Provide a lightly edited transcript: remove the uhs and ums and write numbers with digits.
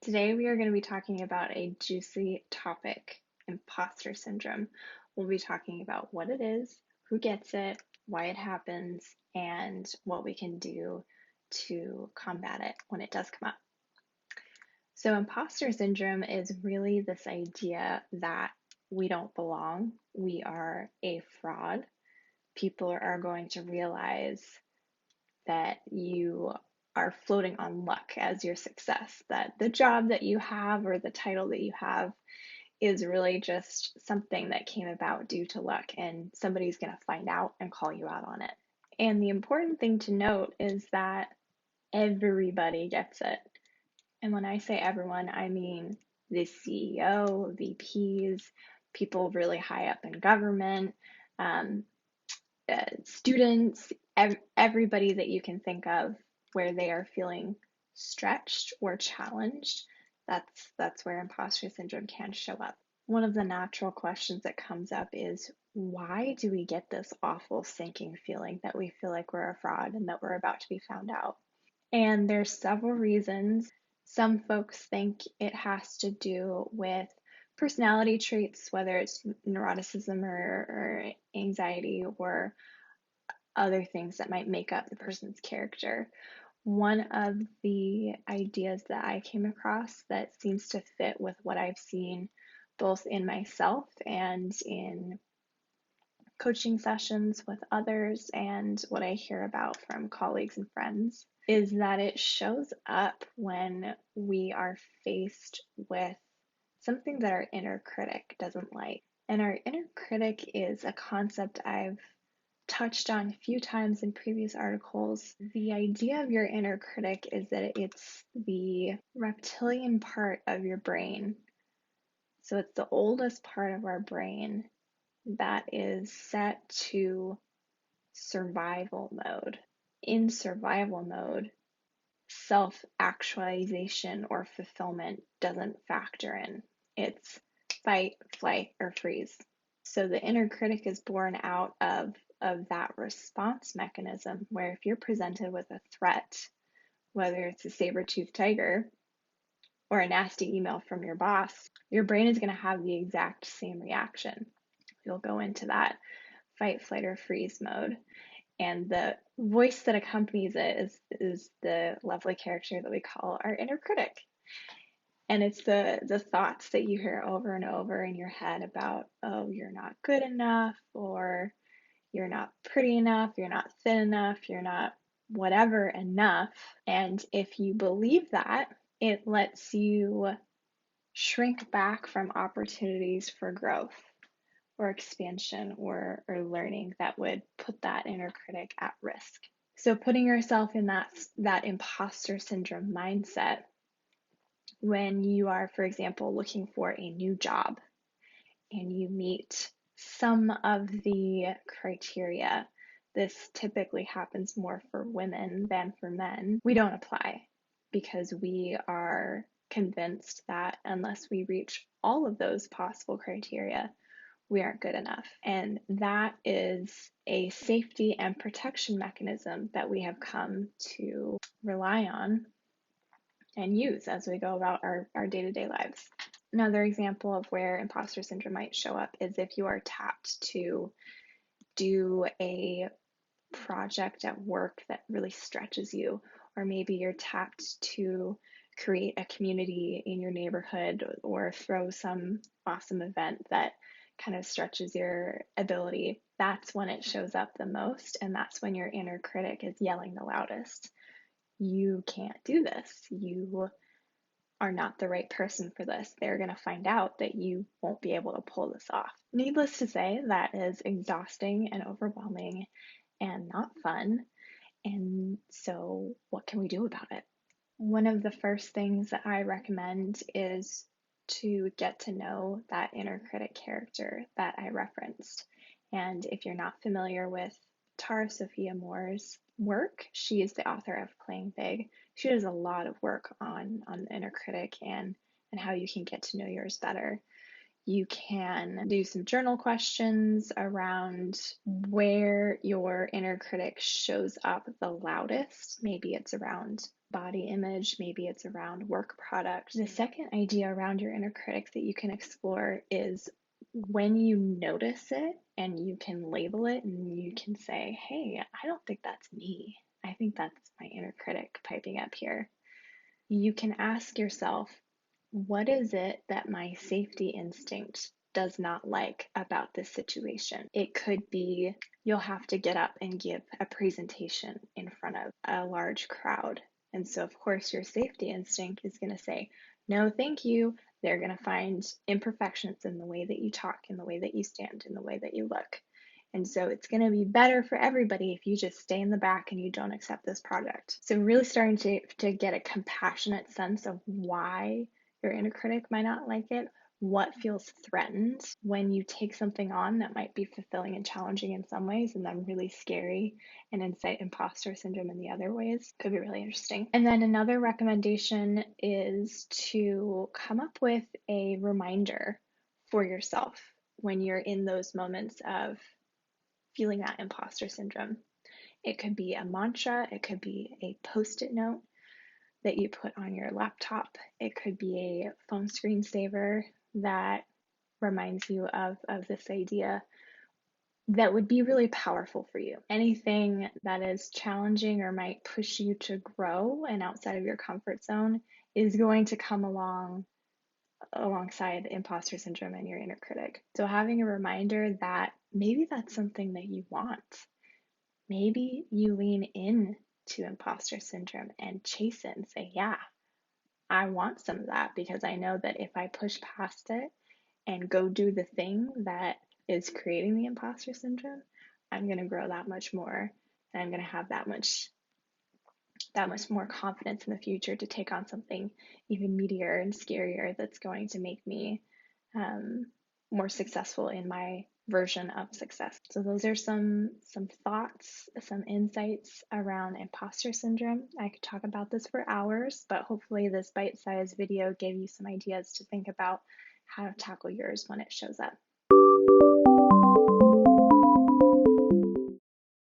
Today, we are going to be talking about a juicy topic, imposter syndrome. We'll be talking about what it is, who gets it, why it happens, and what we can do to combat it when it does come up. So, imposter syndrome is really this idea that we don't belong, we are a fraud. People are going to realize that you are floating on luck as your success, that the job that you have or the title that you have is really just something that came about due to luck, and somebody's going to find out and call you out on it. And the important thing to note is that everybody gets it. And when I say everyone, I mean the CEO, VPs, people really high up in government, um, students, everybody that you can think of where they are feeling stretched or challenged, that's where imposter syndrome can show up. One of the natural questions that comes up is, why do we get this awful sinking feeling that we feel like we're a fraud and that we're about to be found out? And there's several reasons. Some folks think it has to do with personality traits, whether it's neuroticism or anxiety or other things that might make up the person's character. One of the ideas that I came across that seems to fit with what I've seen both in myself and in coaching sessions with others and what I hear about from colleagues and friends is that it shows up when we are faced with something that our inner critic doesn't like. And our inner critic is a concept I've touched on a few times in previous articles. The idea of your inner critic is that it's the reptilian part of your brain. So it's the oldest part of our brain that is set to survival mode. In survival mode, self actualization or fulfillment doesn't factor in. It's fight, flight, or freeze. So the inner critic is born out of that response mechanism where if you're presented with a threat, whether it's a saber-toothed tiger or a nasty email from your boss, your brain is going to have the exact same reaction. You'll go into that fight, flight, or freeze mode. And the voice that accompanies it is the lovely character that we call our inner critic. And it's the thoughts that you hear over and over in your head about, oh, you're not good enough, or you're not pretty enough, you're not thin enough, you're not whatever enough. And if you believe that, it lets you shrink back from opportunities for growth or expansion or learning that would put that inner critic at risk. So putting yourself in that imposter syndrome mindset when you are, for example, looking for a new job and you meet some of the criteria. This typically happens more for women than for men. We don't apply because we are convinced that unless we reach all of those possible criteria, we aren't good enough. And that is a safety and protection mechanism that we have come to rely on and use as we go about our day-to-day lives. Another example of where imposter syndrome might show up is if you are tapped to do a project at work that really stretches you, or maybe you're tapped to create a community in your neighborhood or throw some awesome event that kind of stretches your ability. That's when it shows up the most, and that's when your inner critic is yelling the loudest. You can't do this. You are not the right person for this. They're going to find out that you won't be able to pull this off. Needless to say, that is exhausting and overwhelming and not fun. And so, what can we do about it? One of the first things that I recommend is to get to know that inner critic character that I referenced. And if you're not familiar with Tara Sophia Moore's work, she is the author of Playing Big. She does a lot of work on the inner critic and how you can get to know yours better. You can do some journal questions around where your inner critic shows up the loudest. Maybe it's around body image, maybe it's around work product. The second idea around your inner critic that you can explore is when you notice it and you can label it and you can say, hey, I don't think that's me. I think that's my inner critic piping up here. You can ask yourself, what is it that my safety instinct does not like about this situation? It could be you'll have to get up and give a presentation in front of a large crowd. And so, of course, your safety instinct is going to say, no, thank you. They're going to find imperfections in the way that you talk, in the way that you stand, in the way that you look. And so it's going to be better for everybody if you just stay in the back and you don't accept this project. So really starting to get a compassionate sense of why your inner critic might not like it, what feels threatened when you take something on that might be fulfilling and challenging in some ways and then really scary and incite imposter syndrome in the other ways. Could be really interesting. And then another recommendation is to come up with a reminder for yourself when you're in those moments of feeling that imposter syndrome. It could be a mantra, it could be a post-it note that you put on your laptop, it could be a phone screensaver that reminds you of this idea that would be really powerful for you. Anything that is challenging or might push you to grow and outside of your comfort zone is going to come alongside imposter syndrome and your inner critic. So having a reminder that maybe that's something that you want. Maybe you lean in to imposter syndrome and chase it and say, yeah, I want some of that because I know that if I push past it and go do the thing that is creating the imposter syndrome, I'm going to grow that much more and I'm going to have that much more confidence in the future to take on something even meatier and scarier that's going to make me more successful in my version of success. So those are some thoughts, some insights around imposter syndrome. I could talk about this for hours, but hopefully this bite-sized video gave you some ideas to think about how to tackle yours when it shows up.